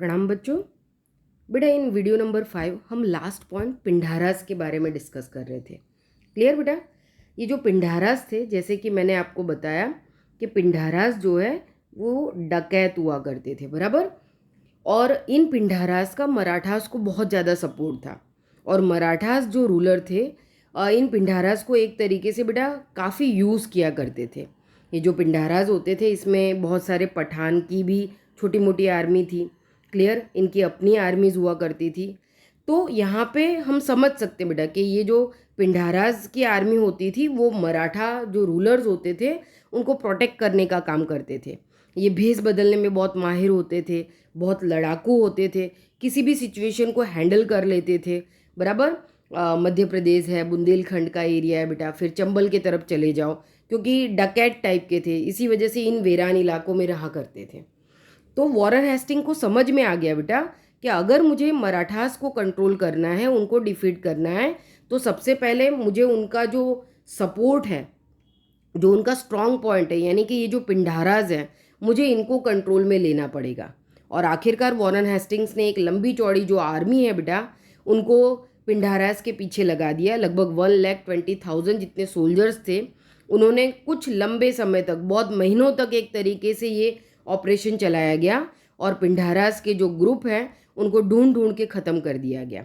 प्रणाम बच्चों। बेटा इन वीडियो नंबर 5 हम लास्ट पॉइंट पिंडारास के बारे में डिस्कस कर रहे थे। क्लियर बेटा? ये जो पिंडारास थे, जैसे कि मैंने आपको बताया कि पिंडारास जो है वो डकैत हुआ करते थे, बराबर। और इन पिंडारास का मराठास को बहुत ज़्यादा सपोर्ट था। और मराठास जो रूलर थे इन पिंडारास को एक तरीके से बेटा काफ़ी यूज़ किया करते थे। ये जो पिंडारास होते थे इसमें बहुत सारे पठान की भी छोटी मोटी आर्मी थी। क्लियर? इनकी अपनी आर्मीज हुआ करती थी। तो यहाँ पे हम समझ सकते बेटा कि ये जो पिंडाराज की आर्मी होती थी वो मराठा जो रूलर्स होते थे उनको प्रोटेक्ट करने का काम करते थे। ये भेष बदलने में बहुत माहिर होते थे, बहुत लड़ाकू होते थे, किसी भी सिचुएशन को हैंडल कर लेते थे, बराबर। मध्य प्रदेश है, बुंदेलखंड का एरिया है बेटा, फिर चंबल की तरफ चले जाओ, क्योंकि डकैत टाइप के थे, इसी वजह से इन वीरान इलाकों में रहा करते थे। तो वॉरेन हेस्टिंग को समझ में आ गया बेटा कि अगर मुझे मराठास को कंट्रोल करना है, उनको डिफीट करना है, तो सबसे पहले मुझे उनका जो सपोर्ट है, जो उनका स्ट्रॉन्ग पॉइंट है, यानी कि ये जो पिंडाराज हैं, मुझे इनको कंट्रोल में लेना पड़ेगा। और आखिरकार वॉरेन हेस्टिंग्स ने एक लंबी चौड़ी जो आर्मी है बेटा उनको पिंडाराज के पीछे लगा दिया। लगभग 1,20,000 जितने सोल्जर्स थे, उन्होंने कुछ लंबे समय तक, बहुत महीनों तक एक तरीके से ये ऑपरेशन चलाया गया और पिंडारास के जो ग्रुप हैं उनको ढूंढ ढूंढ के ख़त्म कर दिया गया।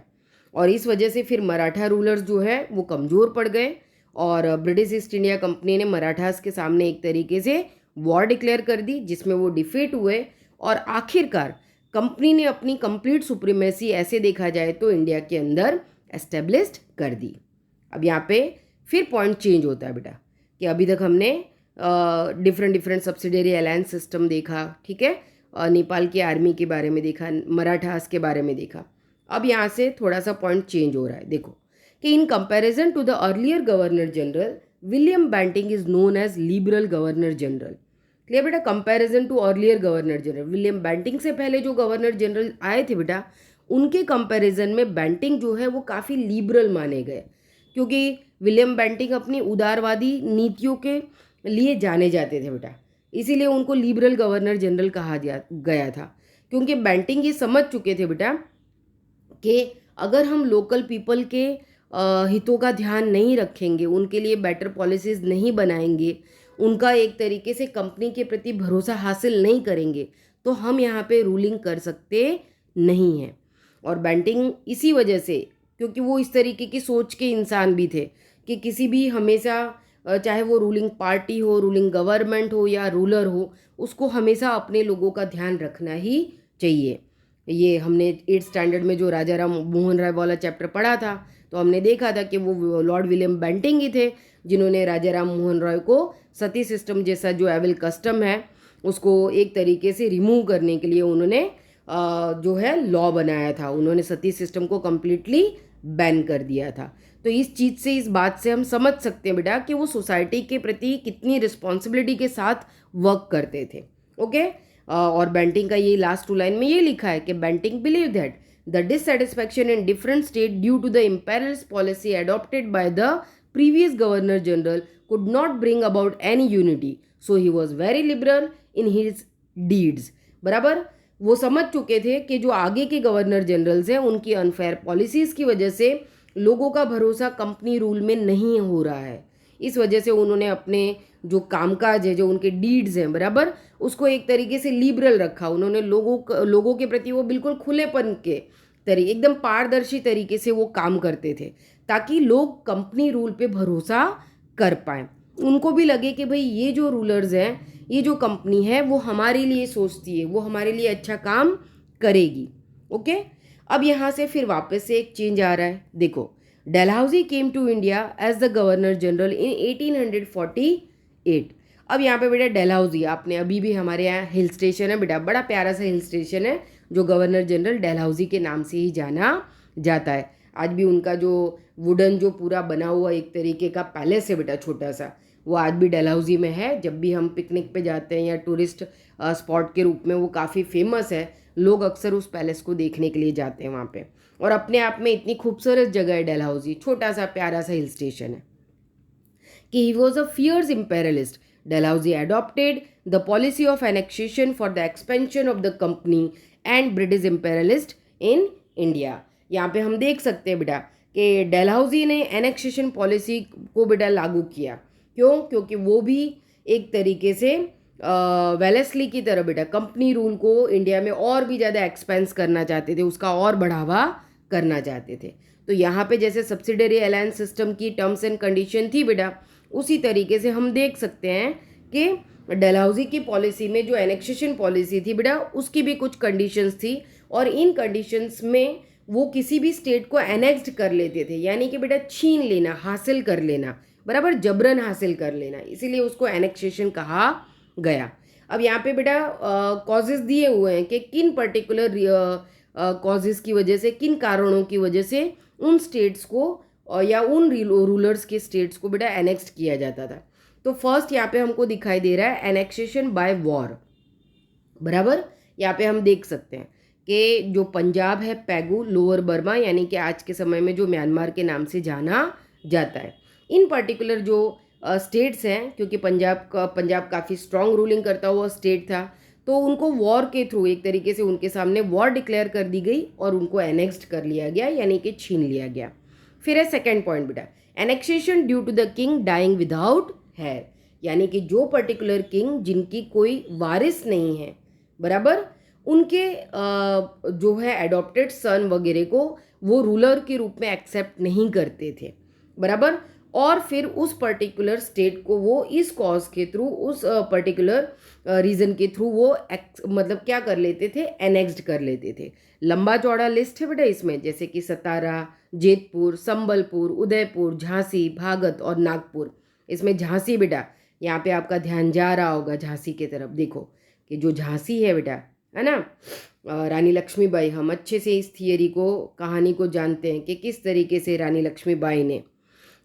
और इस वजह से फिर मराठा रूलर्स जो है वो कमज़ोर पड़ गए और ब्रिटिश ईस्ट इंडिया कंपनी ने मराठास के सामने एक तरीके से वॉर डिक्लेयर कर दी, जिसमें वो डिफीट हुए। और आखिरकार कंपनी ने अपनी कंप्लीट सुप्रीमेसी, ऐसे देखा जाए तो, इंडिया के अंदर एस्टेब्लिश्ड कर दी। अब यहाँ पे फिर पॉइंट चेंज होता है बेटा कि अभी तक हमने different different subsidiary alliance system देखा, ठीक है, नेपाल की आर्मी के बारे में देखा, मराठास के बारे में देखा। अब यहाँ से थोड़ा सा पॉइंट चेंज हो रहा है। देखो कि in comparison to the earlier governor general William Bentinck is known as liberal governor general. Clear बेटा? Comparison to earlier governor general, William Bentinck से पहले जो गवर्नर जनरल आए थे बेटा, उनके कंपैरिजन में बैंटिंग जो है वो काफ़ी लिबरल माने गए, क्योंकि विलियम बैंटिंग अपनी उदारवादी नीतियों के लिए जाने जाते थे बेटा, इसीलिए उनको लिबरल गवर्नर जनरल कहा गया था। क्योंकि बैंटिंग ये समझ चुके थे बेटा कि अगर हम लोकल पीपल के हितों का ध्यान नहीं रखेंगे, उनके लिए बेटर पॉलिसीज़ नहीं बनाएंगे, उनका एक तरीके से कंपनी के प्रति भरोसा हासिल नहीं करेंगे, तो हम यहाँ पे रूलिंग कर सकते नहीं हैं। और बैंटिंग इसी वजह से, क्योंकि वो इस तरीके की सोच के इंसान भी थे कि किसी भी हमेशा, चाहे वो रूलिंग पार्टी हो, रूलिंग गवर्नमेंट हो या रूलर हो, उसको हमेशा अपने लोगों का ध्यान रखना ही चाहिए। ये हमने 8th स्टैंडर्ड में जो राजा राम मोहन राय वाला चैप्टर पढ़ा था, तो हमने देखा था कि वो लॉर्ड विलियम बैंटिंग ही थे जिन्होंने राजा राम मोहन राय को सती सिस्टम जैसा जो एविल कस्टम है उसको एक तरीके से रिमूव करने के लिए उन्होंने जो है लॉ बनाया था। उन्होंने सती सिस्टम को कम्प्लीटली बैन कर दिया था। तो इस चीज़ से, इस बात से हम समझ सकते हैं बेटा कि वो सोसाइटी के प्रति कितनी रिस्पॉन्सिबिलिटी के साथ वर्क करते थे। ओके। और बैंटिंग का ये लास्ट 2 लाइन में ये लिखा है कि Bentinck believe that the dissatisfaction in different state due to the imperialist policy adopted by the previous governor general could not bring about any unity, so he was very liberal in his deeds. बराबर, वो समझ चुके थे कि जो आगे के governor generals हैं उनकी अनफेयर पॉलिसीज़ की वजह से लोगों का भरोसा कंपनी रूल में नहीं हो रहा है। इस वजह से उन्होंने अपने जो कामकाज है, जो उनके डीड्स हैं, बराबर, उसको एक तरीके से लिबरल रखा। उन्होंने लोगों के प्रति वो बिल्कुल खुलेपन के एकदम पारदर्शी तरीके से वो काम करते थे, ताकि लोग कंपनी रूल पे भरोसा कर पाएँ। उनको भी लगे कि भाई ये जो रूलर्स हैं, ये जो कंपनी है वो हमारे लिए सोचती है, वो हमारे लिए अच्छा काम करेगी। ओके। अब यहाँ से फिर वापस से एक चेंज आ रहा है। देखो, Dalhousie came to India as the governor general in 1848। अब यहाँ पे बेटा डलहौजी, आपने अभी भी, हमारे यहाँ हिल स्टेशन है बेटा, बड़ा प्यारा सा हिल स्टेशन है जो गवर्नर जनरल डलहौजी के नाम से ही जाना जाता है। आज भी उनका जो वुडन जो पूरा बना हुआ एक तरीके का पैलेस है बेटा, छोटा सा, वो आज भी डलहौजी में है। जब भी हम पिकनिक पे जाते हैं या टूरिस्ट स्पॉट के रूप में वो काफ़ी फेमस है, लोग अक्सर उस पैलेस को देखने के लिए जाते हैं वहाँ पे। और अपने आप में इतनी खूबसूरत जगह है डलहौजी, छोटा सा प्यारा सा हिल स्टेशन है। कि he was a fierce imperialist, Dalhousie adopted the policy of annexation for the expansion of the company and British imperialist in India. यहाँ पे हम देख सकते हैं बेटा कि डलहौजी ने एनेक्सेशन पॉलिसी को बेटा लागू किया। क्यों? क्योंकि वो भी एक तरीके से वेलेस्ली की तरह बेटा कंपनी रूल को इंडिया में और भी ज़्यादा एक्सपेंस करना चाहते थे, उसका और बढ़ावा करना चाहते थे। तो यहाँ पे जैसे सब्सिडरी अलायंस सिस्टम की टर्म्स एंड कंडीशन थी बेटा, उसी तरीके से हम देख सकते हैं कि डलहौजी की पॉलिसी में जो एनेक्सेशन पॉलिसी थी बेटा, उसकी भी कुछ कंडीशंस थी और इन कंडीशंस में वो किसी भी स्टेट को एनेक्स्ड कर लेते थे, यानी कि बेटा छीन लेना, हासिल कर लेना, बराबर जबरन हासिल कर लेना, इसीलिए उसको एनेक्सेशन कहा गया। अब यहाँ पे बेटा कॉजेज दिए हुए हैं कि किन पर्टिकुलर कॉजेज की वजह से, किन कारणों की वजह से उन स्टेट्स को या उन रूलर्स के स्टेट्स को बेटा एनेक्स्ड किया जाता था। तो फर्स्ट यहाँ पे हमको दिखाई दे रहा है एनेक्सेशन बाय वॉर, बराबर। यहाँ पे हम देख सकते हैं कि जो पंजाब है, पैगू, लोअर बर्मा, यानी कि आज के समय में जो म्यांमार के नाम से जाना जाता है, इन पर्टिकुलर जो स्टेट्स हैं, क्योंकि पंजाब काफ़ी स्ट्रॉन्ग रूलिंग करता हुआ स्टेट था, तो उनको वॉर के थ्रू एक तरीके से उनके सामने वॉर डिक्लेयर कर दी गई और उनको एनेक्स्ड कर लिया गया, यानी कि छीन लिया गया। फिर है सेकेंड पॉइंट बेटा, annexation due to the king dying without heir, यानी कि जो पर्टिकुलर किंग जिनकी कोई वारिस नहीं है, बराबर, उनके जो है एडॉप्टेड सन वगैरह को वो रूलर के रूप में एक्सेप्ट नहीं करते थे, बराबर। और फिर उस पर्टिकुलर स्टेट को वो इस कॉज के थ्रू, उस पर्टिकुलर रीज़न के थ्रू वो मतलब क्या कर लेते थे, एनेक्स्ड कर लेते थे। लंबा चौड़ा लिस्ट है बेटा इसमें, जैसे कि सतारा, जेतपुर, संबलपुर, उदयपुर, झांसी, भागत और नागपुर। इसमें झांसी बेटा, यहाँ पे आपका ध्यान जा रहा होगा झांसी की तरफ, देखो कि जो झांसी है बेटा, है ना, रानी लक्ष्मीबाई, हम अच्छे से इस थियरी को, कहानी को जानते हैं कि किस तरीके से रानी लक्ष्मीबाई ने,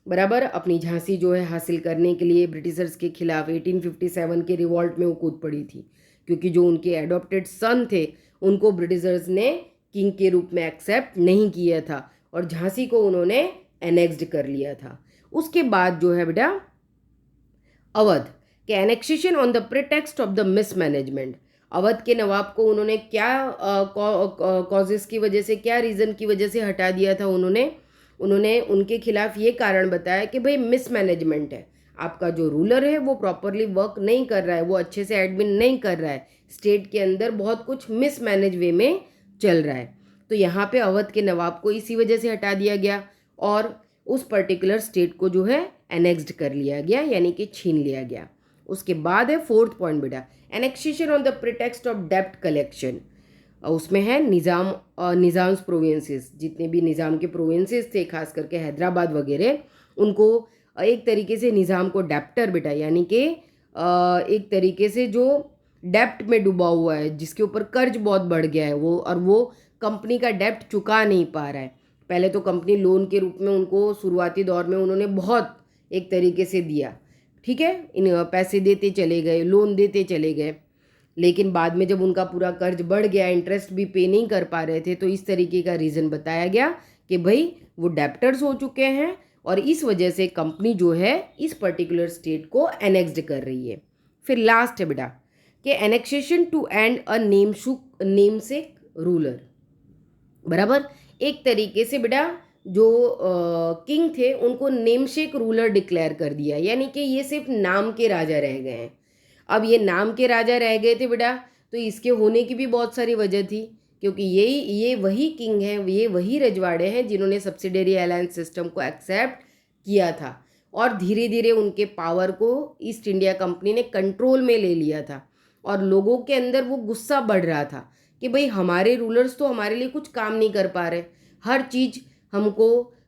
बराबर, अपनी झांसी जो है हासिल करने के लिए ब्रिटिशर्स के खिलाफ 1857 के रिवॉल्ट में वो कूद पड़ी थी, क्योंकि जो उनके एडॉप्टेड सन थे उनको ब्रिटिशर्स ने किंग के रूप में एक्सेप्ट नहीं किया था और झांसी को उन्होंने एनेक्स्ड कर लिया था। उसके बाद जो है बेटा अवध के annexation on the pretext of the mismanagement, Awadh के नवाब को उन्होंने क्या कॉजेस की वजह से, क्या रीज़न की वजह से हटा दिया था, उन्होंने उनके खिलाफ ये कारण बताया कि भाई मिसमैनेजमेंट है, आपका जो रूलर है वो प्रॉपरली वर्क नहीं कर रहा है, वो अच्छे से एडमिन नहीं कर रहा है, स्टेट के अंदर बहुत कुछ मिसमैनेज वे में चल रहा है। तो यहाँ पे अवध के नवाब को इसी वजह से हटा दिया गया और उस पर्टिकुलर स्टेट को जो है एनेक्स्ड कर लिया गया, यानी कि छीन लिया गया। उसके बाद है फोर्थ पॉइंट बेटा, annexation on the pretext of डेप्ट कलेक्शन। उसमें है निज़ाम्स प्रोविंसेस, जितने भी निज़ाम के प्रोविंसेस थे, खास करके हैदराबाद वगैरह, उनको एक तरीके से निज़ाम को डेप्टर बेटा, यानी कि एक तरीके से जो डेप्ट में डूबा हुआ है, जिसके ऊपर कर्ज बहुत बढ़ गया है वो, और वो कंपनी का डेप्ट चुका नहीं पा रहा है। पहले तो कंपनी लोन के रूप में उनको शुरुआती दौर में उन्होंने बहुत एक तरीके से दिया, ठीक है, इन पैसे देते चले गए, लोन देते चले गए, लेकिन बाद में जब उनका पूरा कर्ज बढ़ गया, इंटरेस्ट भी पे नहीं कर पा रहे थे, तो इस तरीके का रीज़न बताया गया कि भाई वो डेप्टर्स हो चुके हैं और इस वजह से कंपनी जो है इस पर्टिकुलर स्टेट को एनेक्स्ड कर रही है। फिर लास्ट है बेटा कि annexation to end a namesake ruler, बराबर, एक तरीके से बेटा जो किंग थे उनको नेमसेक रूलर डिक्लेयर कर दिया, यानी कि ये सिर्फ नाम के राजा रह गए हैं। अब ये नाम के राजा रह गए थे बेटा, तो इसके होने की भी बहुत सारी वजह थी, क्योंकि ये वही किंग हैं, ये वही रजवाड़े हैं जिन्होंने सब्सिडरी अलायंस सिस्टम को एक्सेप्ट किया था और धीरे धीरे उनके पावर को ईस्ट इंडिया कंपनी ने कंट्रोल में ले लिया था और लोगों के अंदर वो गुस्सा बढ़ रहा था कि भाई हमारे रूलर्स तो हमारे लिए कुछ काम नहीं कर पा रहे, हर चीज़ हमको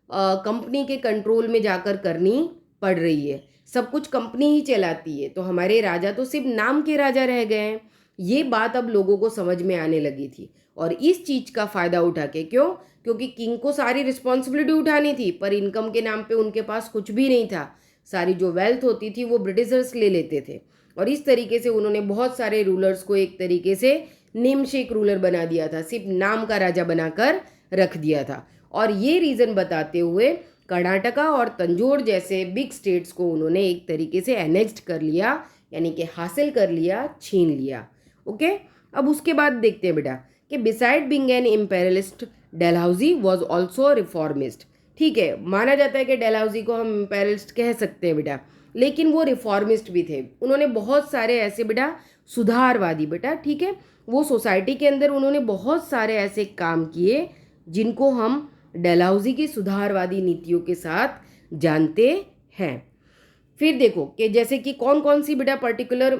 कंपनी के कंट्रोल में जाकर करनी पड़ रही है, सब कुछ कंपनी ही चलाती है, तो हमारे राजा तो सिर्फ नाम के राजा रह गए हैं। ये बात अब लोगों को समझ में आने लगी थी और इस चीज़ का फ़ायदा उठा के, क्यों, क्योंकि किंग को सारी रिस्पॉन्सिबिलिटी उठानी थी पर इनकम के नाम पे उनके पास कुछ भी नहीं था, सारी जो वेल्थ होती थी वो ब्रिटिशर्स ले लेते थे और इस तरीके से उन्होंने बहुत सारे रूलर्स को एक तरीके से नेमसेक रूलर बना दिया था, सिर्फ नाम का राजा बनाकर रख दिया था। और ये रीज़न बताते हुए कर्नाटका और तंजौर जैसे बिग स्टेट्स को उन्होंने एक तरीके से एनेक्स्ड कर लिया, यानी कि हासिल कर लिया, छीन लिया। ओके, अब उसके बाद देखते हैं बेटा कि beside being an imperialist Dalhousie was also reformist. ठीक है, माना जाता है कि डलहौजी को हम इम्पेरियलिस्ट कह सकते हैं बेटा, लेकिन वो रिफॉर्मिस्ट भी थे। उन्होंने बहुत सारे ऐसे बेटा सुधारवादी बेटा, ठीक है, वो सोसाइटी के अंदर उन्होंने बहुत सारे ऐसे काम किए जिनको हम डलहौजी की सुधारवादी नीतियों के साथ जानते हैं। फिर देखो कि जैसे कि कौन कौन सी बेटा पर्टिकुलर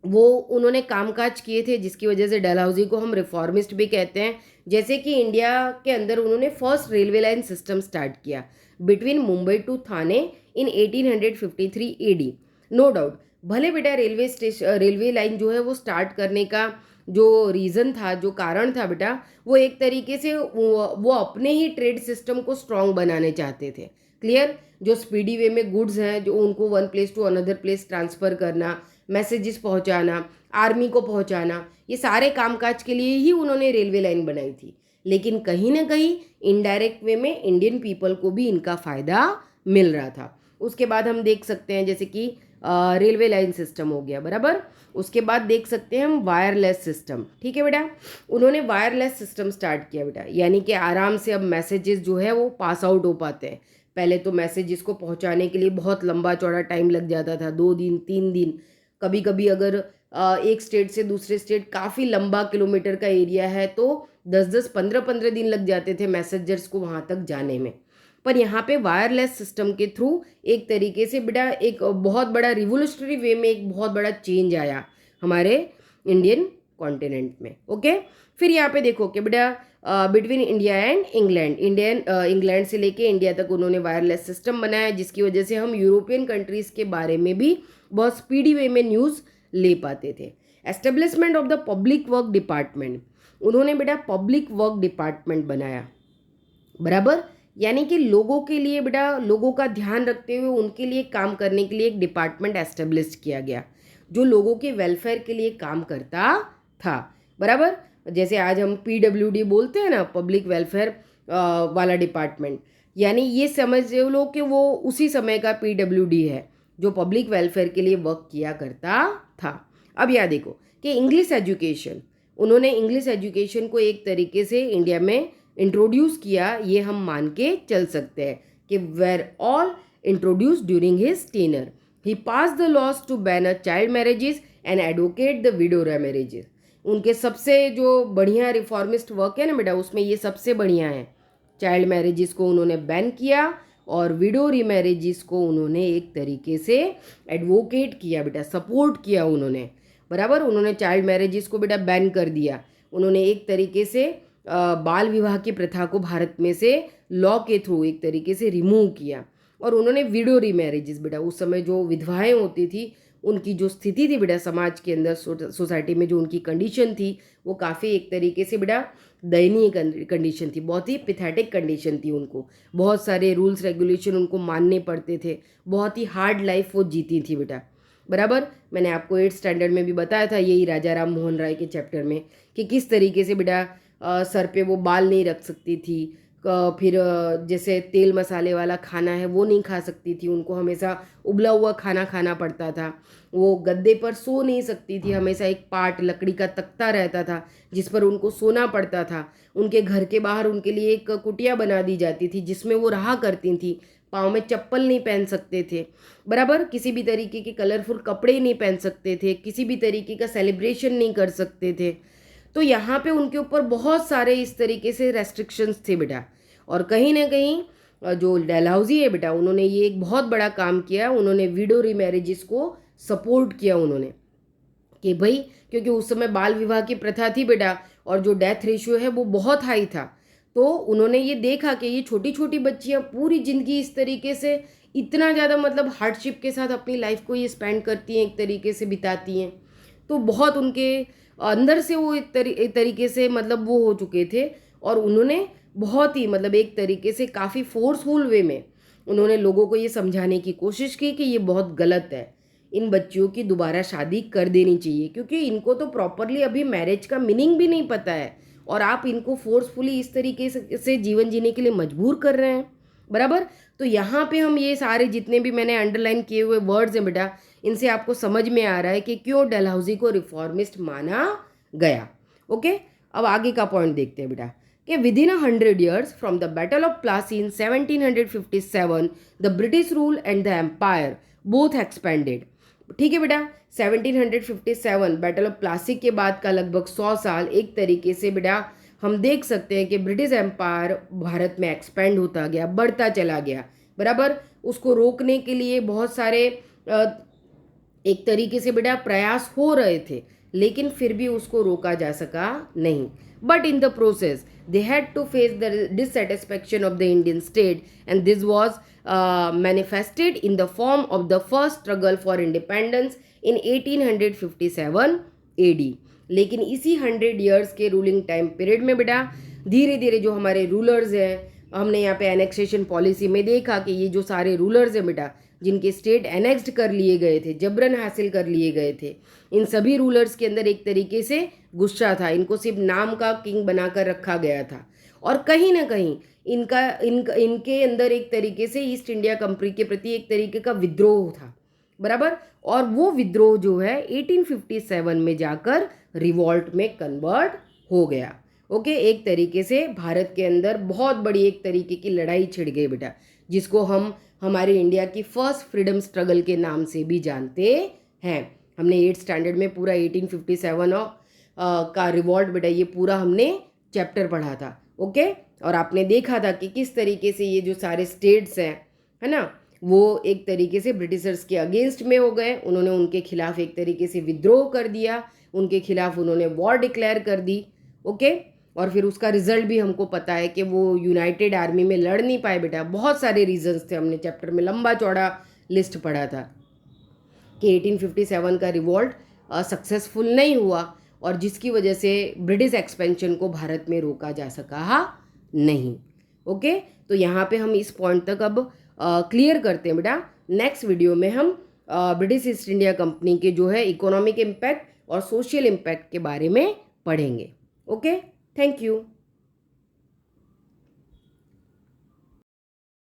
वो उन्होंने कामकाज किए थे जिसकी वजह से डलहौजी को हम रिफॉर्मिस्ट भी कहते हैं। जैसे कि इंडिया के अंदर उन्होंने first railway line system start किया between Mumbai to Thane in 1853 AD. No doubt, भले बेटा रेलवे लाइन जो है वो स्टार्ट करने का जो रीज़न था, जो कारण था बेटा, वो एक तरीके से वो अपने ही ट्रेड सिस्टम को स्ट्रांग बनाने चाहते थे। क्लियर, जो स्पीडी वे में गुड्स हैं जो उनको one place to another place transfer करना, मैसेजेस पहुंचाना, आर्मी को पहुंचाना, ये सारे कामकाज के लिए ही उन्होंने रेलवे लाइन बनाई थी। लेकिन कहीं ना कहीं इनडायरेक्ट वे में इंडियन पीपल को भी इनका फ़ायदा मिल रहा था। उसके बाद हम देख सकते हैं जैसे कि रेलवे लाइन सिस्टम हो गया बराबर। उसके बाद देख सकते हैं हम वायरलेस सिस्टम। ठीक है बेटा, उन्होंने वायरलेस सिस्टम स्टार्ट किया बेटा, यानी कि आराम से अब मैसेजेस जो है वो पास आउट हो पाते हैं। पहले तो मैसेजेस को पहुंचाने के लिए बहुत लंबा चौड़ा टाइम लग जाता था, 2 दिन 3 दिन, कभी कभी अगर एक स्टेट से दूसरे स्टेट काफ़ी लंबा किलोमीटर का एरिया है तो 10-10 15-15 दिन लग जाते थे मैसेजर्स को वहाँ तक जाने में। पर यहाँ पे वायरलेस सिस्टम के थ्रू एक तरीके से बेटा एक बहुत बड़ा रिवोल्यूशनरी वे में एक बहुत बड़ा चेंज आया हमारे इंडियन कॉन्टिनेंट में। ओके, फिर यहाँ पे देखो कि बेटा बिटवीन इंडिया एंड इंग्लैंड से लेके इंडिया तक उन्होंने वायरलेस सिस्टम बनाया जिसकी वजह से हम यूरोपियन कंट्रीज़ के बारे में भी बहुत स्पीडी वे में न्यूज़ ले पाते थे। Establishment of the public work department, उन्होंने बेटा पब्लिक वर्क डिपार्टमेंट बनाया बराबर, यानी कि लोगों के लिए बेटा लोगों का ध्यान रखते हुए उनके लिए काम करने के लिए एक डिपार्टमेंट एस्टेब्लिश किया गया जो लोगों के वेलफेयर के लिए काम करता था बराबर। जैसे आज हम PWD बोलते हैं ना, पब्लिक वेलफेयर वाला डिपार्टमेंट, यानी ये समझ लो कि वो उसी समय का PWD है जो पब्लिक वेलफेयर के लिए वर्क किया करता था। अब यहाँ देखो कि इंग्लिश एजुकेशन, उन्होंने इंग्लिश एजुकेशन को एक तरीके से इंडिया में इंट्रोड्यूस किया, ये हम मान के चल सकते हैं कि were all introduce during his tenure. He passed the laws to ban child marriages and advocate the widow remarriages. उनके सबसे जो बढ़िया रिफॉर्मिस्ट वर्क है ना बेटा, उसमें ये सबसे बढ़िया है। चाइल्ड मैरिजेस को उन्होंने बैन किया और विडो रीमैरिजेस को उन्होंने एक तरीके से एडवोकेट किया बेटा, सपोर्ट किया उन्होंने बराबर। उन्होंने चाइल्ड मैरिजेस को बेटा बैन कर दिया, उन्होंने एक तरीके से बाल विवाह की प्रथा को भारत में से लॉ के थ्रू एक तरीके से रिमूव किया। और उन्होंने विडो रीमैरिजेस बेटा, उस समय जो विधवाएं होती थी उनकी जो स्थिति थी बेटा समाज के अंदर, सोसाइटी में जो उनकी कंडीशन थी वो काफ़ी एक तरीके से बेटा दयनीय कंडीशन थी, बहुत ही पैथेटिक कंडीशन थी। उनको बहुत सारे रूल्स रेगुलेशन उनको मानने पड़ते थे, बहुत ही हार्ड लाइफ वो जीती थी बेटा बराबर। मैंने आपको 8th स्टैंडर्ड में भी बताया था यही राजा राम मोहन राय के चैप्टर में कि किस तरीके से बेटा सर पे वो बाल नहीं रख सकती थी, फिर जैसे तेल मसाले वाला खाना है वो नहीं खा सकती थी, उनको हमेशा उबला हुआ खाना खाना पड़ता था, वो गद्दे पर सो नहीं सकती थी, हमेशा एक पाट लकड़ी का तख्ता रहता था जिस पर उनको सोना पड़ता था। उनके घर के बाहर उनके लिए एक कुटिया बना दी जाती थी जिसमें वो रहा करती थी, पाँव में चप्पल नहीं पहन सकते थे बराबर, किसी भी तरीके के कलरफुल कपड़े नहीं पहन सकते थे, किसी भी तरीके का सेलिब्रेशन नहीं कर सकते थे। तो यहाँ पे उनके ऊपर बहुत सारे इस तरीके से रेस्ट्रिक्शंस थे बेटा। और कहीं ना कहीं जो डलहौजी है बेटा, उन्होंने ये एक बहुत बड़ा काम किया, उन्होंने विडो रीमैरिजेस को सपोर्ट किया उन्होंने कि भाई, क्योंकि उस समय बाल विवाह की प्रथा थी बेटा और जो डेथ रेशियो है वो बहुत हाई था। तो उन्होंने ये देखा कि ये छोटी छोटी बच्चियाँ पूरी ज़िंदगी इस तरीके से इतना ज़्यादा मतलब हार्डशिप के साथ अपनी लाइफ को ये स्पेंड करती हैं, एक तरीके से बिताती हैं, तो बहुत उनके अंदर से वो एक तरीके से मतलब वो हो चुके थे। और उन्होंने बहुत ही मतलब एक तरीके से काफ़ी फोर्सफुल वे में उन्होंने लोगों को ये समझाने की कोशिश की कि ये बहुत गलत है, इन बच्चियों की दोबारा शादी कर देनी चाहिए, क्योंकि इनको तो प्रॉपरली अभी मैरिज का मीनिंग भी नहीं पता है और आप इनको फोर्सफुली इस तरीके से जीवन जीने के लिए मजबूर कर रहे हैं बराबर। तो यहाँ पे हम ये सारे जितने भी मैंने अंडरलाइन किए हुए वर्ड्स हैं बेटा, इनसे आपको समझ में आ रहा है कि क्यों डलहौजी को रिफॉर्मिस्ट माना गया। ओके, अब आगे का पॉइंट देखते हैं बेटा कि within 100 years from the battle of Plassey in 1757 the British rule and the empire both expanded. ठीक है बेटा, 1757 बैटल ऑफ प्लासी के बाद का लगभग 100 साल एक तरीके से बेटा हम देख सकते हैं कि ब्रिटिश एम्पायर भारत में एक्सपेंड होता गया, बढ़ता चला गया। बराबर, उसको रोकने के लिए बहुत सारे एक तरीके से बेटा प्रयास हो रहे थे, लेकिन फिर भी उसको रोका जा सका नहीं। But in the process they had to face the dissatisfaction of the Indian state and this was manifested in the form of the first struggle for independence in 1857 AD। लेकिन इसी 100 years के रूलिंग टाइम पीरियड में बेटा धीरे धीरे जो हमारे rulers हैं, हमने यहाँ पे एनेक्सेशन पॉलिसी में देखा कि ये जो सारे रूलर्स हैं बेटा जिनके स्टेट एनेक्स्ड कर लिए गए थे, जबरन हासिल कर लिए गए थे, इन सभी रूलर्स के अंदर एक तरीके से गुस्सा था। इनको सिर्फ नाम का किंग बनाकर रखा गया था और कहीं ना कहीं इनके अंदर एक तरीके से ईस्ट इंडिया कंपनी के प्रति एक तरीके का विद्रोह था। बराबर, और वो विद्रोह जो है 1857 में जाकर रिवॉल्ट में कन्वर्ट हो गया। ओके, एक तरीके से भारत के अंदर बहुत बड़ी एक तरीके की लड़ाई छिड़ गई बेटा, जिसको हम हमारे इंडिया की फर्स्ट फ्रीडम स्ट्रगल के नाम से भी जानते हैं। हमने 8th स्टैंडर्ड में पूरा 1857 का रिवॉल्ट बेटा ये पूरा हमने चैप्टर पढ़ा था। ओके, और आपने देखा था कि किस तरीके से ये जो सारे स्टेट्स हैं, है ना, वो एक तरीके से ब्रिटिशर्स के अगेंस्ट में हो गए। उन्होंने उनके खिलाफ एक तरीके से विद्रोह कर दिया, उनके खिलाफ उन्होंने वॉर डिक्लेयर कर दी। ओके, और फिर उसका रिजल्ट भी हमको पता है कि वो यूनाइटेड आर्मी में लड़ नहीं पाए बेटा। बहुत सारे रीजंस थे, हमने चैप्टर में लंबा चौड़ा लिस्ट पढ़ा था कि 1857 का रिवॉल्ट सक्सेसफुल नहीं हुआ और जिसकी वजह से ब्रिटिश एक्सपेंशन को भारत में रोका जा सका नहीं। ओके, तो यहाँ पे हम इस पॉइंट तक अब क्लियर करते हैं बेटा। नेक्स्ट वीडियो में हम ब्रिटिश ईस्ट इंडिया कंपनी के जो है इकोनॉमिक इम्पैक्ट और सोशल इम्पैक्ट के बारे में पढ़ेंगे। Okay, thank you.